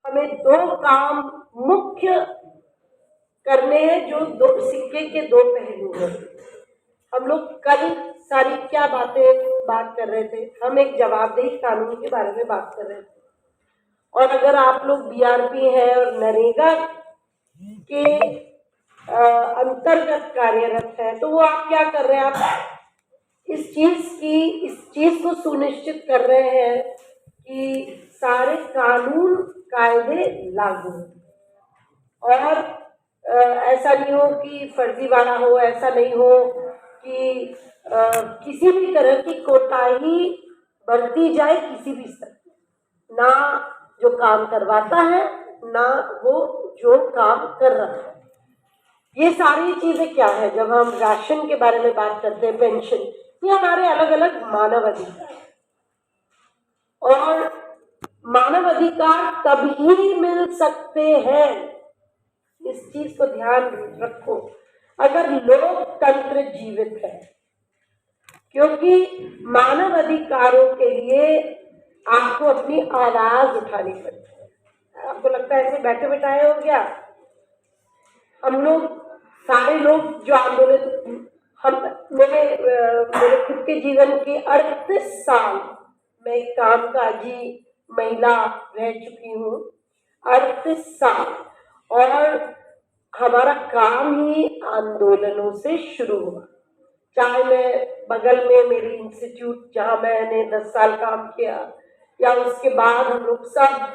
हमें दो काम मुख्य करने हैं जो दो सिक्के के दो पहलू हैं। हम लोग कल सारी क्या बात कर रहे थे, हम एक जवाबदेही कानून के बारे में बात कर रहे थे। और अगर आप लोग बीआरपी है और नरेगा के अंतर्गत कार्यरत है तो वो आप क्या कर रहे हैं, आप इस चीज को सुनिश्चित कर रहे हैं कि सारे कानून कायदे लागू हो और ऐसा नहीं हो कि फर्जीवाड़ा हो, ऐसा नहीं हो कि किसी भी तरह की कोताही बरती जाए किसी भी स्तर, ना जो काम करवाता है ना वो जो काम कर रहा है। ये सारी चीजें क्या है, जब हम राशन के बारे में बात करते हैं, पेंशन, ये हमारे अलग अलग मानव अधिकार, और मानव अधिकार तभी मिल सकते हैं, इस चीज को ध्यान रखो, अगर लोकतंत्र जीवित है। क्योंकि मानव अधिकारों के लिए आपको अपनी आवाज उठानी पड़ती है। आपको लगता है ऐसे बैठे बैठाए हो गया, हम लोग सारे लोग जो आंदोलन, मेरे खुद के जीवन के 38 साल मैं एक कामकाजी महिला रह चुकी हूँ, 38 साल, और हमारा काम ही आंदोलनों से शुरू हुआ। चाहे मैं बगल में मेरी इंस्टीट्यूट जहाँ मैंने 10 साल काम किया, या उसके बाद हम लोग सब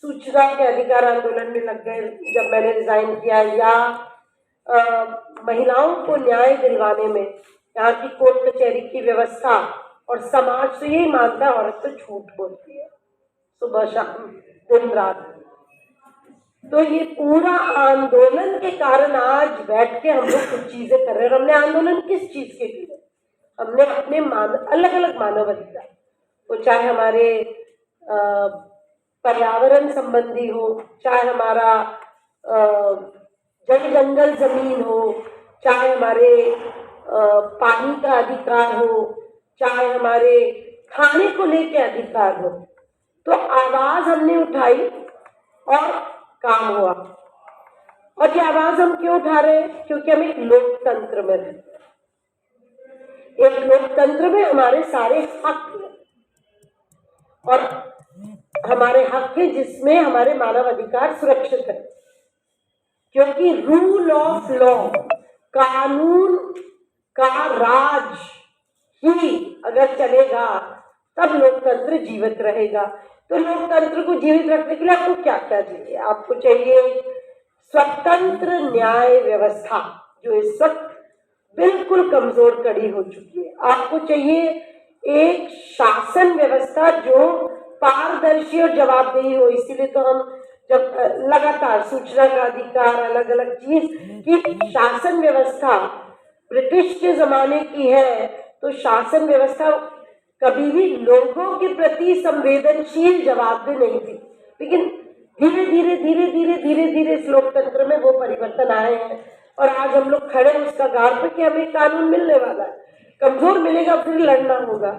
सूचना के अधिकार आंदोलन में लग गए जब मैंने रिजाइन किया, या महिलाओं को न्याय दिलवाने में यहाँ की कोर्ट कचहरी की व्यवस्था, और समाज तो यही मानता है औरत तो झूठ बोलती है सुबह शाम दिन रात। तो ये पूरा आंदोलन के कारण आज बैठ के हम लोग कुछ चीजें कर रहे हैं। हमने आंदोलन किस चीज के लिए, हमने अपने अलग अलग मानव अधिकार, वो चाहे हमारे पर्यावरण संबंधी हो, चाहे हमारा जंगल जमीन हो, चाहे हमारे पानी का अधिकार हो, चाहे हमारे खाने को लेके अधिकार हो, तो आवाज हमने उठाई और काम हुआ। और ये आवाज हम क्यों उठा रहे हैं, क्योंकि हम एक लोकतंत्र में रहते हैं। एक लोकतंत्र में हमारे सारे हक हैं, और हमारे हक हैं जिसमें हमारे मानव अधिकार सुरक्षित है। क्योंकि रूल ऑफ लॉ, कानून का राज ही अगर चलेगा तब लोकतंत्र जीवित रहेगा। तो लोकतंत्र को जीवित रखने के लिए आपको क्या क्या चाहिए, आपको चाहिए स्वतंत्र न्याय व्यवस्था जो इस वक्त बिल्कुल कमजोर कड़ी हो चुकी है। आपको चाहिए एक शासन व्यवस्था जो पारदर्शी और जवाबदेही हो। इसीलिए तो हम जब लगातार सूचना का अधिकार, अलग अलग चीज की शासन व्यवस्था ब्रिटिश के जमाने की है, तो शासन व्यवस्था कभी भी लोगों के प्रति संवेदनशील जवाबदेह नहीं थी। लेकिन धीरे धीरे धीरे धीरे धीरे धीरे इस लोकतंत्र में वो परिवर्तन आए हैं, और आज हम लोग खड़े उस कगार पर कि हमें कानून मिलने वाला है। कमजोर मिलेगा फिर लड़ना होगा,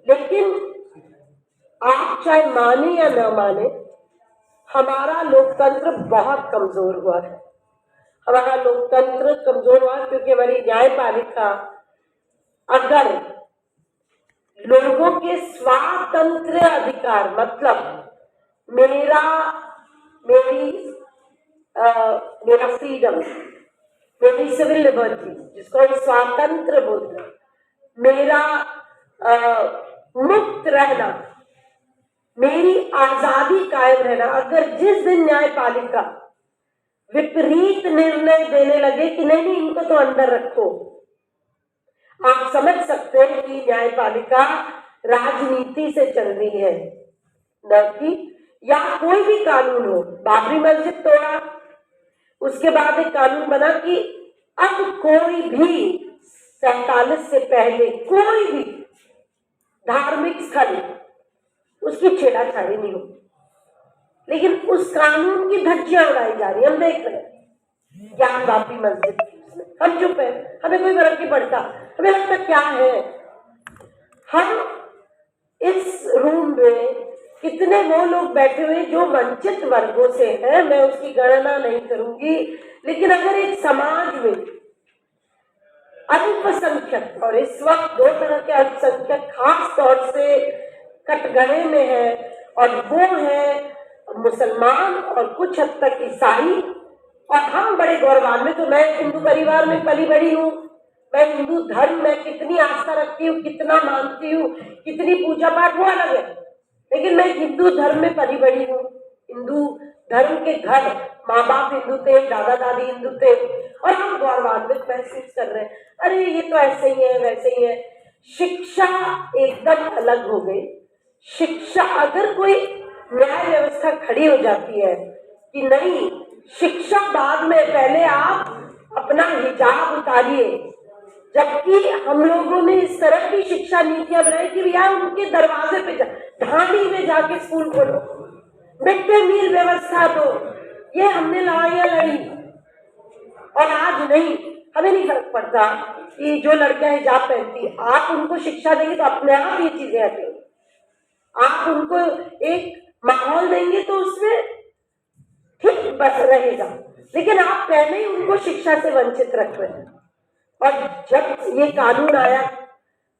लेकिन आप चाहे माने या न माने, हमारा लोकतंत्र बहुत कमजोर हुआ है। हमारा लोकतंत्र कमजोर हुआ क्योंकि हमारी न्यायपालिका अगर लोगों के स्वातंत्र्य अधिकार, मतलब मेरा फ्रीडम, मेरी सिविल लिबर्टी जिसको हम स्वातंत्र बोलते हैं, मेरा मुक्त रहना, मेरी आजादी कायम रहना, अगर जिस दिन न्यायपालिका विपरीत निर्णय देने लगे कि नहीं इनको तो अंदर रखो, आप समझ सकते हैं कि न्यायपालिका राजनीति से चल रही है, न कि, या कोई भी कानून हो। बाबरी मस्जिद तोड़ा, उसके बाद एक कानून बना कि अब कोई भी 47 से पहले कोई भी धार्मिक स्थल उसकी छेड़ाछाड़ी नहीं होगी। लेकिन उस कानून की धज्जियां उड़ाई जा रही, हम देख रहे हैं। ज्ञान बाबरी मस्जिद, हम चुप है, हमें कोई फर्क नहीं पड़ता। हमें लगता क्या है, हम इस रूम में कितने वो लोग बैठे हुए जो वंचित वर्गों से हैं, मैं उसकी गणना नहीं करूंगी, लेकिन अगर एक समाज में अल्पसंख्यक, और इस वक्त दो तरह के अल्पसंख्यक खास तौर से कटघरे में है, और वो है मुसलमान और कुछ हद तक ईसाई, और हम बड़े गौरवान्वित, तो मैं हिंदू परिवार में पली बड़ी हूँ, मैं हिंदू धर्म में कितनी आस्था रखती हूँ, कितना मानती हूँ, कितनी पूजा पाठ, वो अलग है, लेकिन मैं हिंदू धर्म में पली बड़ी हूँ। हिंदू धर्म के घर, माँ बाप हिंदू थे, दादा दादी हिंदू थे, और हम गौरवान्वित महसूस कर रहे हैं, अरे ये तो ऐसे ही है वैसे ही है। शिक्षा एकदम अलग हो गई। शिक्षा, अगर कोई न्याय व्यवस्था खड़ी हो जाती है कि नहीं, शिक्षा बाद में, पहले आप अपना हिजाब उतारिए, जबकि हम लोगों ने इस तरह की शिक्षा नीतियां बनाई कि भैया उनके दरवाजे पे ढाणी में जाके स्कूल खोलो, मिड डे मील व्यवस्था दो, ये हमने लड़ाइयां लड़ी, और आज नहीं, हमें नहीं फर्क पड़ता कि जो लड़कियां हिजाब पहनती, आप उनको शिक्षा देंगे तो अपने आप ये चीजें हटेंगी। आप उनको एक माहौल देंगे तो उसमें ठीक बस रहेगा, लेकिन आप पहले ही उनको शिक्षा से वंचित रख रहे हैं। और जब ये कानून आया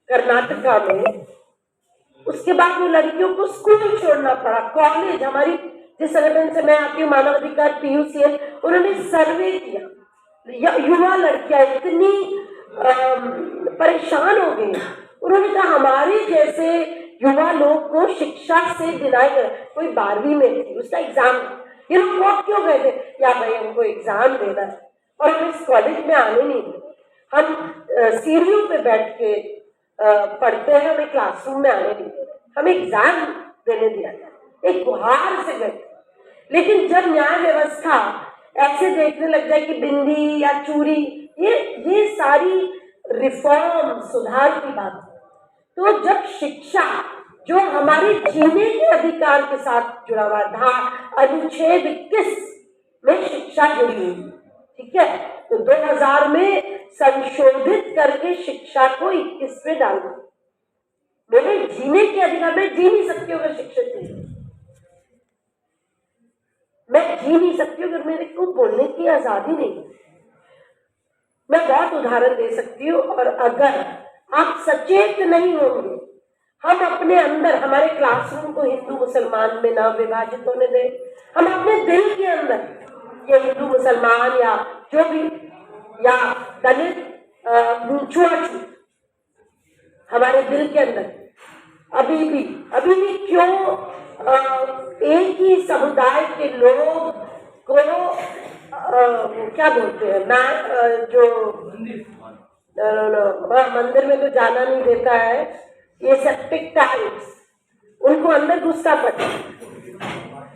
कर्नाटका में, उसके बाद वो लड़कियों को स्कूल छोड़ना पड़ा, कॉलेज, हमारी जिस संगठन से मैं आती हूँ मानवाधिकार PUCL, उन्होंने सर्वे किया, युवा लड़कियां इतनी परेशान हो गई, उन्होंने कहा हमारे जैसे युवा लोग को शिक्षा से डिनाई कर, कोई 12वीं में थी, उसका एग्जाम, ये लोग वोट क्यों गए थे, या भाई हमको एग्जाम देना है, और हम इस कॉलेज में आने नहीं देते, हम सीढ़ियों पे बैठ के पढ़ते हैं, हमें क्लासरूम में आने नहीं देते, हमें एग्जाम देने दिया जाए, एक गुहार से गए। लेकिन जब न्याय व्यवस्था ऐसे देखने लग जाए कि बिंदी या चूड़ी, ये सारी रिफॉर्म, सुधार की बात है, तो जब शिक्षा जो हमारे जीने के अधिकार के साथ जुड़ा हुआ था, अनुच्छेद 21 में शिक्षा जुड़ी हुई, ठीक है, तो 2000 में संशोधित करके शिक्षा को 21 में डाल दिया। मेरे जीने के अधिकार, मैं जी नहीं सकती अगर शिक्षित नहीं, मैं जी नहीं सकती अगर मेरे को बोलने की आजादी नहीं। मैं बहुत उदाहरण दे सकती हूँ, और अगर आप सचेत नहीं होंगे, हम अपने अंदर, हमारे क्लासरूम को हिंदू मुसलमान में ना विभाजित होने दें, हम अपने दिल के अंदर ये हिंदू मुसलमान या जो भी, या दलित छुआछूत हमारे दिल के अंदर अभी भी क्यों एक ही समुदाय के लोग को क्या बोलते हैं ना, जो मंदिर में तो जाना नहीं देता है, ये सेप्टिक टैंक्स, उनको अंदर घुसना पड़ता है,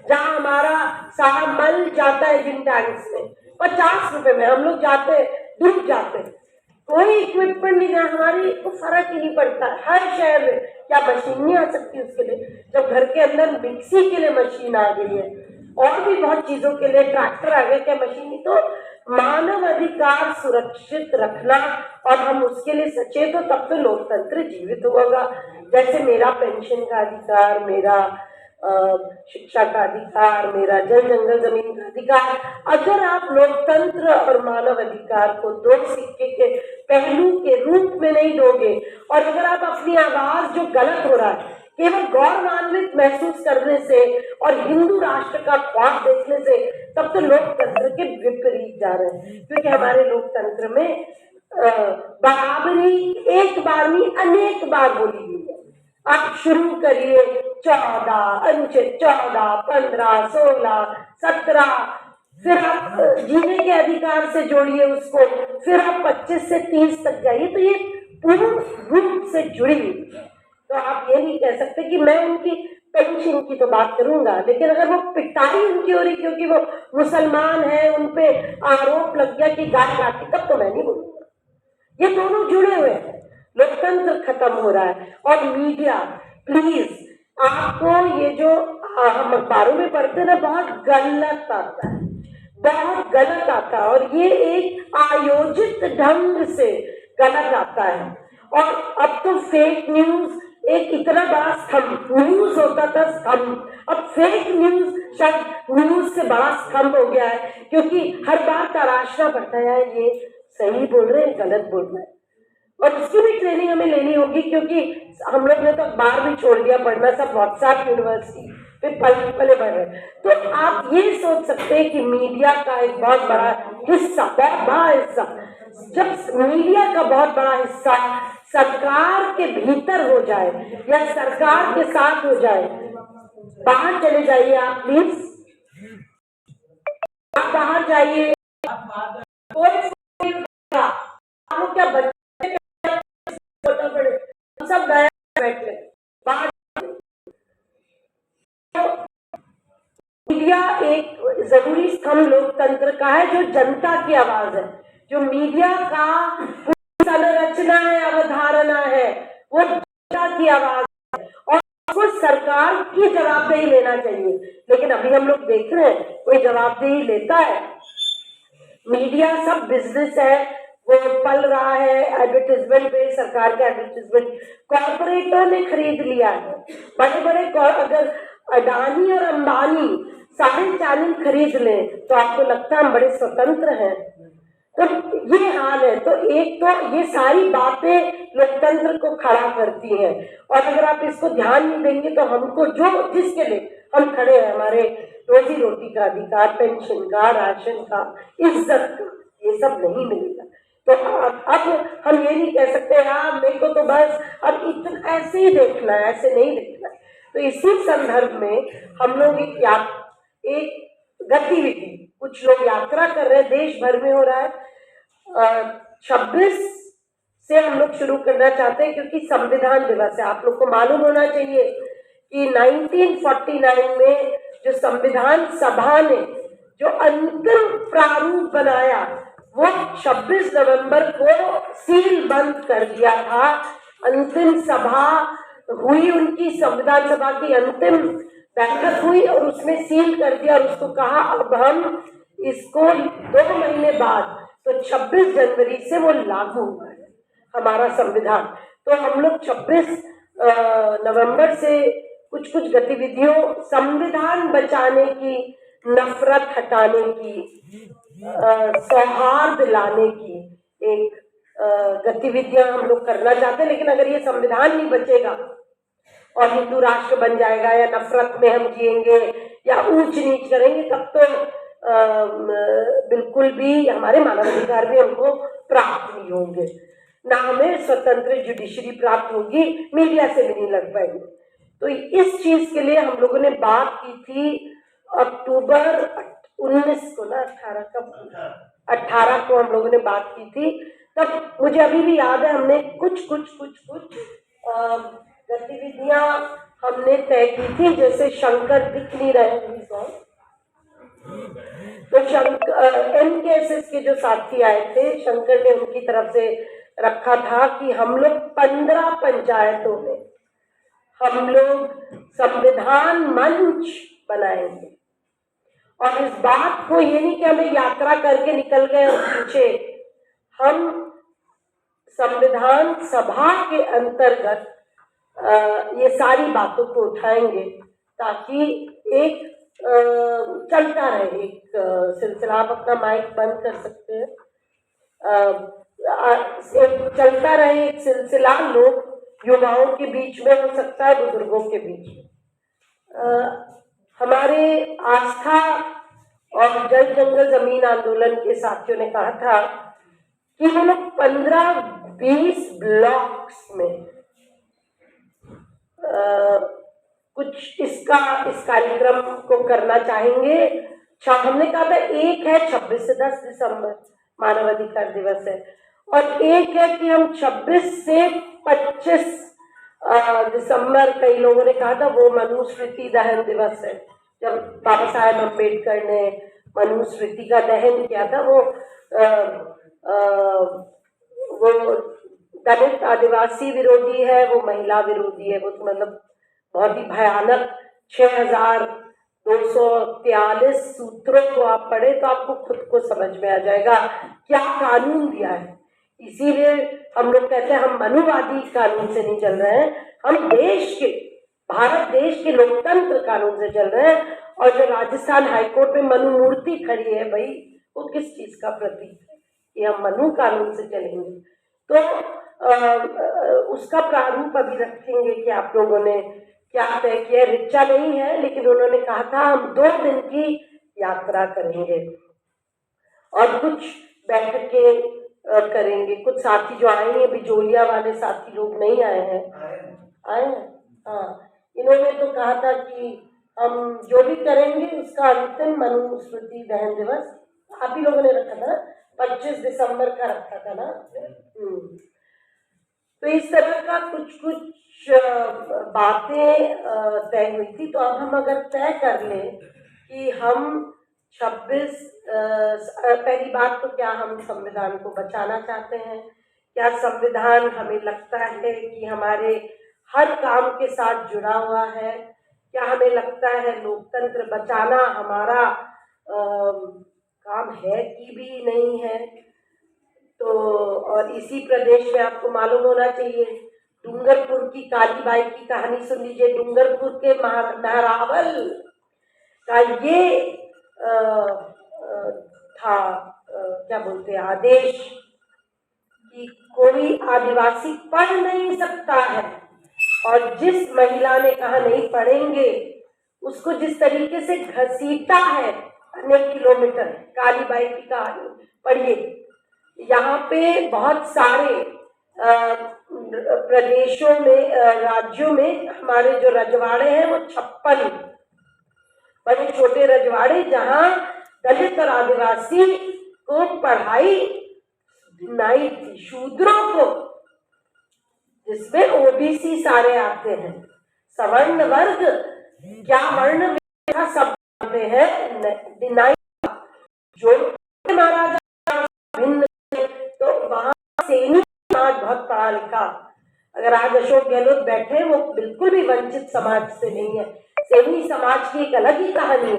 जहाँ हमारा सारा मल जाता है जिन टैंक्स में, 50 रुपए में हम लोग जाते, डूब जाते, कोई इक्विपमेंट नहीं है, हमारी को फर्क ही नहीं पड़ता। हर शहर में क्या मशीन नहीं आ सकती उसके लिए, जब घर के अंदर मिक्सी के लिए मशीन आ गई है, और भी बहुत चीजों के लिए ट्रैक्टर आ गए, क्या मशीन नहीं। तो मानव अधिकार सुरक्षित रखना, और हम उसके लिए सचेत हो, तब तो लोकतंत्र जीवित होगा। जैसे मेरा पेंशन का अधिकार, मेरा शिक्षा का अधिकार, मेरा जल जंगल जमीन का अधिकार, अगर आप लोकतंत्र और मानव अधिकार को दो सिक्के के पहलू के रूप में नहीं दोगे, और अगर आप अपनी आवाज जो गलत हो रहा है केवल गौरवान्वित महसूस करने से और हिंदू राष्ट्र का ख्वाब देखने से, तब तो लोकतंत्र के विपरीत जा रहे हैं। क्योंकि हमारे लोकतंत्र में बराबरी एक बार नहीं अनेक बार बोली गई है। आप शुरू करिए 14 अनुच्छेद 14, 15, 16, 17, फिर आप जीने के अधिकार से जोड़िए उसको, फिर आप 25 से 30 तक जाइए, तो ये पूर्ण रूप से जुड़ी हुई है। तो आप ये नहीं कह सकते कि मैं उनकी पेंशन की तो बात करूंगा, लेकिन अगर वो पिटाई उनकी हो रही क्योंकि वो मुसलमान है, उनपे आरोप लग गया कि गाय काटी, तब तो मैं नहीं बोलूंगा। ये दोनों जुड़े हुए हैं, लोकतंत्र खत्म हो रहा है। और मीडिया, प्लीज, आपको ये जो हम अखबारों में पढ़ते ना, बहुत गलत आता है, बहुत गलत आता है, और ये एक आयोजित ढंग से गलत आता है। और अब तो फेक न्यूज एक इतना बड़ा स्तंभ, न्यूज होता था स्तंभ, अब फेक न्यूज शायद न्यूज से बड़ा स्तंभ हो गया है, क्योंकि हर बार तराशना पड़ता है ये सही बोल रहे हैं गलत बोल रहे हैं। और उसकी भी ट्रेनिंग हमें लेनी होगी, क्योंकि हम लोग ने तो अखबार भी छोड़ दिया पढ़ना, सब व्हाट्सएप यूनिवर्सिटी पे पले बढ़ रहे। तो आप ये सोच सकते हैं कि मीडिया का एक बहुत बड़ा हिस्सा, बहुत बड़ा हिस्सा, जब मीडिया का बहुत बड़ा हिस्सा सरकार के भीतर हो जाए या सरकार के साथ हो जाए, बाहर चले जाइए आप प्लीज, आप बाहर जाइए, कोई क्या बच्चे सब गए बैठे बाहर। मीडिया एक जरूरी स्तंभ लोकतंत्र का है, जो जनता की आवाज है, जो मीडिया का संरचना है, अवधारणा है, वो जनता की आवाज है और उसको सरकार की जवाबदेही लेना चाहिए। लेकिन अभी हम लोग देख रहे हैं कोई जवाबदेही लेता है? मीडिया सब बिजनेस है, वो पल रहा है एडवर्टाइजमेंट पे, सरकार के एडवर्टाइजमेंट कॉर्पोरेटर ने खरीद लिया है, बड़े बड़े अगर अडानी और अंबानी सारे चैनल खरीद लें तो आपको लगता है हम बड़े स्वतंत्र हैं? तो ये हाल है। तो एक तो ये सारी बातें लोकतंत्र को खड़ा करती हैं, और अगर आप इसको ध्यान नहीं देंगे तो हमको जो जिसके लिए हम खड़े हैं, हमारे रोजी रोटी का अधिकार, पेंशन का, राशन का, इज्जत का, ये सब नहीं मिलेगा। तो अब हम ये नहीं कह सकते हाँ मेरे को तो बस अब इतना ऐसे ही देखना है, ऐसे नहीं देखना है। तो इसी संदर्भ में हम लोग एक गतिविधि, कुछ लोग यात्रा कर रहे हैं, देश भर में हो रहा है, 26 से हम लोग शुरू करना चाहते हैं, क्योंकि संविधान दिवस है। आप लोग को मालूम होना चाहिए कि 1949 में जो संविधान सभा ने जो अंतिम प्रारूप बनाया, वो 26 नवंबर को सील बंद कर दिया था। अंतिम सभा हुई, उनकी संविधान सभा की अंतिम बैठक हुई और उसमें सील कर दिया और उसको कहा अब हम इसको 2 महीने बाद, तो 26 जनवरी से वो लागू हुआ है हमारा संविधान। तो हम लोग 26 नवंबर से कुछ कुछ गतिविधियों, संविधान बचाने की, नफरत हटाने की, सौहार्द लाने की एक गतिविधियां हम लोग करना चाहते हैं। लेकिन अगर ये संविधान नहीं बचेगा और हिंदू राष्ट्र बन जाएगा या नफरत में हम जिएंगे या ऊंच नीच करेंगे, तब तो बिल्कुल भी हमारे मानवाधिकार भी हमको प्राप्त नहीं होंगे, ना हमें स्वतंत्र जुडिशरी प्राप्त होगी, मीडिया से भी नहीं लड़ पाएंगे। तो इस चीज के लिए हम लोगों ने बात की थी अक्टूबर 19 को ना 18 को हम लोगों ने बात की थी। तब मुझे अभी भी याद है, हमने कुछ गतिविधियां हमने तय की थी, जैसे शंकर दिख नहीं रहे तो MKSS के जो साथी आए थे, शंकर ने उनकी तरफ से रखा था कि हम लोग 15 पंचायतों में हम लोग संविधान मंच बनाएंगे। और इस बात को ये नहीं कि हमें यात्रा करके निकल गए और पूछे, हम संविधान सभा के अंतर्गत ये सारी बातों को उठाएंगे ताकि एक चलता रहे एक सिलसिला। आप अपना माइक बंद कर सकते हैं। चलता रहे एक सिलसिला, लोग युवाओं के बीच में, हो सकता है बुजुर्गों के बीच में। हमारे आस्था और जल जंगल जमीन आंदोलन के साथियों ने कहा था कि वो लोग 15-20 ब्लॉक्स में कुछ इस कार्यक्रम को करना चाहेंगे। हमने कहा था एक है 26 से 10 दिसंबर मानवाधिकार दिवस है, और एक है कि हम 26 से 25 दिसंबर, कई लोगों ने कहा था वो मनुस्मृति दहन दिवस है, जब बाबा साहेब अम्बेडकर ने मनुस्मृति का दहन किया था। वो दलित आदिवासी विरोधी है, वो महिला विरोधी है, वो तो मतलब बहुत ही भयानक 6243 सूत्रों को आप पढ़े तो आपको खुद को समझ में आ जाएगा क्या कानून दिया है। इसीलिए हम लोग कहते हैं हम मनुवादी कानून से नहीं चल रहे हैं, हम देश के, भारत देश के लोकतंत्र कानून से चल रहे हैं। और जो राजस्थान हाईकोर्ट में मनु मूर्ति खड़ी है भाई, वो किस चीज का प्रतीक है कि हम मनु कानून से चलेंगे? तो उसका प्रारूप अभी रखेंगे कि आप लोगों ने क्या तय किया। रिचा नहीं है, लेकिन उन्होंने कहा था हम 2 दिन की यात्रा करेंगे और कुछ बैठकें करेंगे। कुछ साथी जो आए हैं, बिजोलिया वाले साथी लोग नहीं आए हैं, आए हैं, हाँ। इन्होंने तो कहा था कि हम जो भी करेंगे उसका अंतिम मनुस्मृति दहन दिवस आप ही लोगों ने रखा था, 25 दिसंबर का रखा था ना। तो इस तरह का कुछ बातें तय हुई थी। तो अब हम अगर तय कर लें कि हम 26 पहली बात तो क्या हम संविधान को बचाना चाहते हैं? क्या संविधान हमें लगता है कि हमारे हर काम के साथ जुड़ा हुआ है? क्या हमें लगता है लोकतंत्र बचाना हमारा काम है कि भी नहीं है? तो और इसी प्रदेश में आपको मालूम होना चाहिए, डूंगरपुर की कालीबाई की कहानी सुन लीजिए। डूंगरपुर के महरावल का ये था क्या बोलते हैं आदेश कि कोई आदिवासी पढ़ नहीं सकता है, और जिस महिला ने कहा नहीं पढ़ेंगे उसको जिस तरीके से घसीटा है अनेक किलोमीटर, कालीबाई की कहानी पढ़िए। यहाँ पे बहुत सारे प्रदेशों में, राज्यों में हमारे जो रजवाड़े हैं वो 56 बड़े छोटे रजवाड़े, जहाँ दलित और आदिवासी को पढ़ाई नहीं थी, शूद्रों को, जिसमें ओबीसी सारे आते हैं, सवर्ण वर्ग क्या वर्ण सब आते हैं, डिनाई जो महाराजा भिन्न। तो वहां सैनिक समाज बहुत पढ़ा लिखा, अगर आज अशोक गहलोत बैठे वो बिल्कुल भी वंचित समाज से नहीं है, सैनिक समाज की एक अलग ही कहानी है।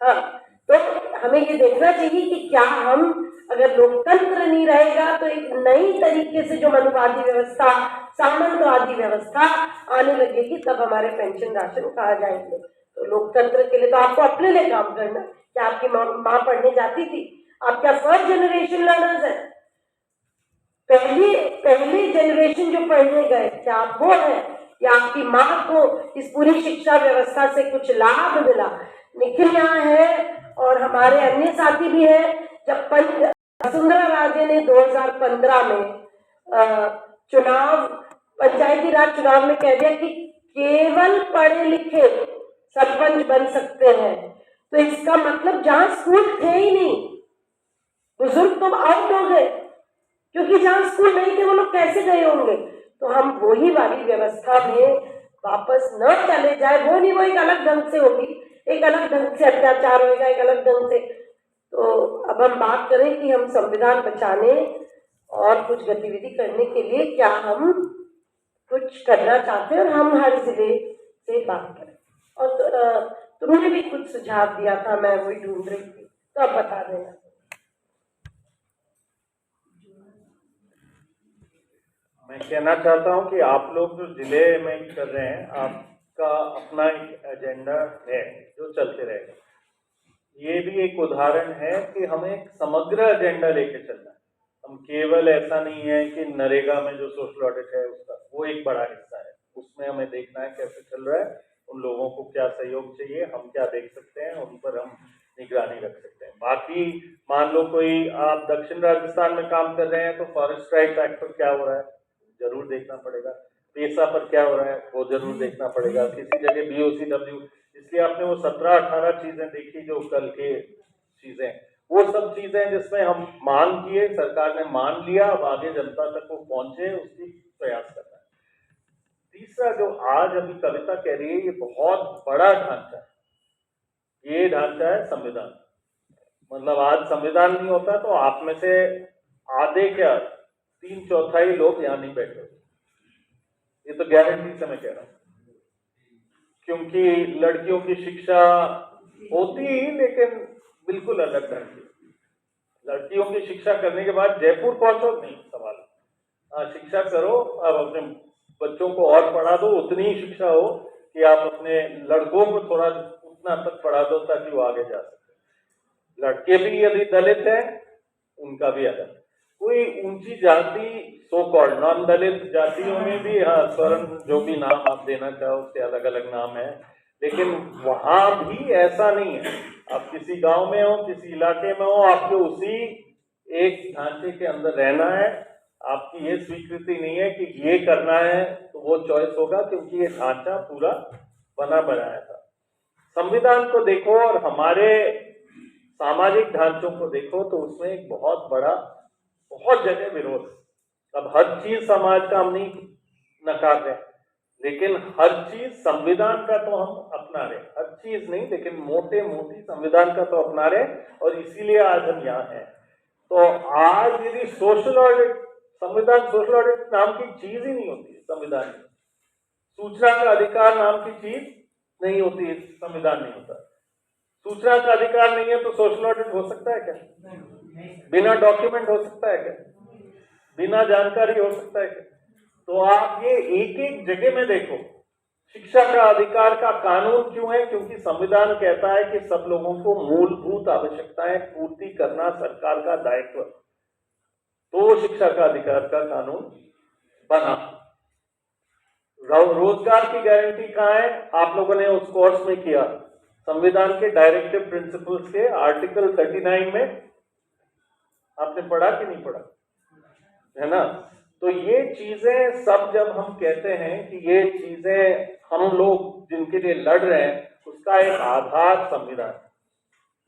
हाँ, तो हमें ये देखना चाहिए कि क्या हम, अगर लोकतंत्र नहीं रहेगा तो एक नई तरीके से जो मनुवादी व्यवस्था, सामंतवादी व्यवस्था आने लगेगी, तब हमारे पेंशन राशन कहाँ जाएंगे? तो लोकतंत्र के लिए तो आपको अपने लिए काम करना। क्या आपकी माँ पढ़ने जाती थी? आप क्या फर्स्ट जनरेशन लर्नर्स है? पहले जनरेशन जो पढ़ने गए, क्या आप वो है? या आपकी माँ को इस पूरी शिक्षा व्यवस्था से कुछ लाभ मिला? निखिल यहाँ है और हमारे अन्य साथी भी हैं। जब वसुंधरा राजे ने 2015 में चुनाव, पंचायती राज चुनाव में कह दिया कि केवल पढ़े लिखे सरपंच बन सकते हैं, तो इसका मतलब जहां स्कूल थे ही नहीं, बुजुर्ग तो आउट हो गए, क्योंकि जहां स्कूल नहीं थे वो लोग कैसे गए होंगे? तो हम वही वाली व्यवस्था में वापस न चले जाए। वो नहीं, वो एक अलग ढंग से होगी, एक अलग ढंग से अत्याचार होगा, एक अलग ढंग से। तो अब हम बात करें कि हम संविधान बचाने और कुछ गतिविधि करने के लिए क्या हम कुछ करना चाहते हैं, और हम हर जिले से बात करें। और तुमने भी कुछ सुझाव दिया था, मैं वही ढूंढ रही थी, तो अब बता देना। मैं कहना चाहता हूं कि आप लोग जो जिले में कर रहे हैं, आपका अपना एक एजेंडा है जो चलते रहेगा। ये भी एक उदाहरण है कि हमें एक समग्र एजेंडा लेके चलना है। हम केवल ऐसा नहीं है कि नरेगा में जो सोशल ऑडिट है उसका वो एक बड़ा हिस्सा है, उसमें हमें देखना है कैसे चल रहा है, उन लोगों को क्या सहयोग चाहिए, हम क्या देख सकते हैं, उन पर हम निगरानी रख सकते हैं। बाकी मान लो कोई आप दक्षिण राजस्थान में काम कर रहे हैं तो फॉरेस्ट राइट एक्ट पर क्या हो रहा है जरूर देखना पड़ेगा, पेशा पर क्या हो रहा है वो जरूर देखना पड़ेगा, किसी जगह BOCW, इसलिए आपने वो 17-18 चीजें देखी जो कल के चीजें, वो सब चीजें जिसमें हम मांग किए, सरकार ने मान लिया, अब आगे जनता तक वो पहुंचे उसकी प्रयास करना है। तीसरा जो आज अभी कविता कह रही है, ये बहुत बड़ा ढांचा है, ये ढांचा है संविधान। मतलब आज संविधान नहीं होता तो आप में से आधे क्या 3/4 लोग यहाँ नहीं बैठे, ये तो गारंटी से मैं कह रहा हूं, क्योंकि लड़कियों की शिक्षा होती ही लेकिन बिल्कुल अलग ढंग की। लड़कियों की शिक्षा करने के बाद जयपुर पहुंचो नहीं सवाल। शिक्षा करो, अब अपने बच्चों को और पढ़ा दो, उतनी ही शिक्षा हो कि आप अपने लड़कों को थोड़ा उतना तक पढ़ा दो ताकि वो आगे जा सके। लड़के भी यदि दलित हैं उनका भी अलग, कोई ऊंची जाति सो कॉल्ड नॉन दलित जातियों में भी, हाँ स्वर्ण जो भी नाम आप देना चाहो उसके अलग अलग नाम है, लेकिन वहां भी ऐसा नहीं है। आप किसी गांव में हो, किसी इलाके में हो, आपको उसी एक ढांचे के अंदर रहना है। आपकी ये स्वीकृति नहीं है कि ये करना है तो वो चॉइस होगा, क्योंकि ये ढांचा पूरा बना बनाया था। संविधान को देखो और हमारे सामाजिक ढांचों को देखो तो उसमें एक बहुत बड़ा, बहुत जगह विरोध है। अब हर चीज समाज का हम नहीं नकार रहे, लेकिन हर चीज संविधान का तो हम अपना रहे, हर चीज नहीं लेकिन मोटे मोटी संविधान का तो अपना रहे, और इसीलिए आज हम यहाँ हैं। तो आज यदि सोशल ऑडिट, संविधान सोशल ऑडिट नाम की चीज ही नहीं होती है संविधान में, सूचना का अधिकार नाम की चीज नहीं होती है, संविधान नहीं होता। सूचना का अधिकार नहीं है तो सोशल ऑडिट हो सकता है क्या? बिना डॉक्यूमेंट हो सकता है क्या? बिना जानकारी हो सकता है क्या? तो आप ये एक एक जगह में देखो, शिक्षा का अधिकार का कानून क्यों है? क्योंकि संविधान कहता है कि सब लोगों को मूलभूत आवश्यकताएं पूर्ति करना सरकार का दायित्व, तो शिक्षा का अधिकार का कानून बना। रोजगार की गारंटी कहाँ है? आप लोगों ने उस कोर्स में किया, संविधान के डायरेक्टिव प्रिंसिपल्स के आर्टिकल 39 में आपने पढ़ा कि नहीं पढ़ा, है ना? तो ये चीजें सब जब हम कहते हैं कि ये चीजें हम लोग जिनके लिए लड़ रहे हैं, उसका एक आधार संविधान,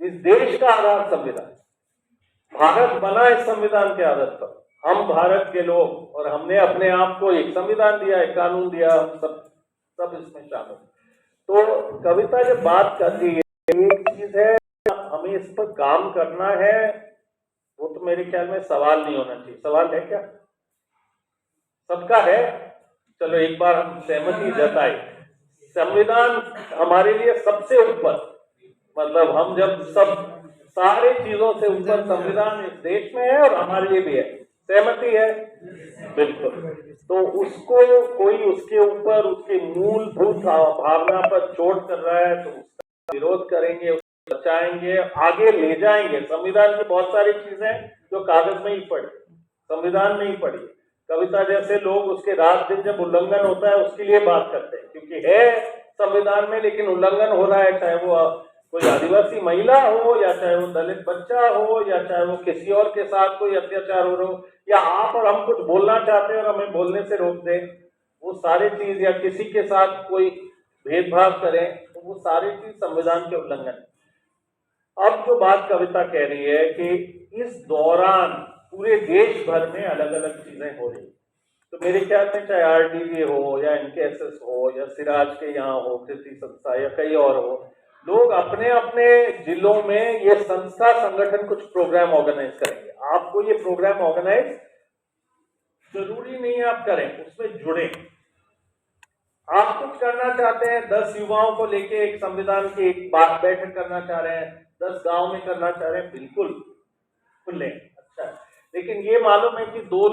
इस देश का आधार संविधान। भारत बना इस संविधान के आधार पर, हम भारत के लोग, और हमने अपने आप को एक संविधान दिया, एक कानून दिया, हम सब इसमें शामिल। तो कविता जब बात कर रही है, एक चीज है हमें इस पर काम करना है, वो तो मेरे ख्याल में सवाल नहीं होना चाहिए। सवाल है क्या? सबका है? चलो एक बार हम सहमति जताए, संविधान हमारे लिए सबसे ऊपर, मतलब हम जब सब सारे चीजों से ऊपर संविधान इस देश में है और हमारे लिए भी है, सहमति है? बिल्कुल। तो उसको कोई उसके ऊपर उसके मूलभूत भावना पर चोट कर रहा है तो उसका विरोध करेंगे, उसको बचाएंगे, आगे ले जाएंगे। संविधान की बहुत सारी चीजें जो कागज में ही पड़ी, संविधान में ही पड़ी। कविता जैसे लोग उसके रात दिन जब उल्लंघन होता है उसके लिए बात करते हैं, क्योंकि है संविधान में लेकिन उल्लंघन हो रहा है, चाहे वो कोई आदिवासी महिला हो, या चाहे वो दलित बच्चा हो, या चाहे वो किसी और के साथ कोई अत्याचार हो रहा हो, या आप और हम कुछ बोलना चाहते हैं और हमें बोलने से रोक दें, वो सारी चीज, या किसी के साथ कोई भेदभाव करें, तो वो सारी चीज संविधान के उल्लंघन। अब जो बात कविता कह रही है कि इस दौरान पूरे देश भर में अलग अलग चीजें हो रही, तो मेरे ख्याल में चाहे आरडीवी हो या एनकेएसएस हो या सिराज के यहाँ हो, कृति संस्था या कई और हो, लोग अपने अपने जिलों में ये संस्था संगठन कुछ प्रोग्राम ऑर्गेनाइज करेंगे। आपको ये प्रोग्राम ऑर्गेनाइज जरूरी नहीं है आप करें, उसमें जुड़े। आप कुछ करना चाहते हैं, 10 युवाओं को लेके एक संविधान की एक बात बैठक करना चाह रहे हैं, 10 गांव में करना चाह रहे हैं, बिल्कुल खुले, अच्छा। लेकिन ये मालूम है कि 2 लोग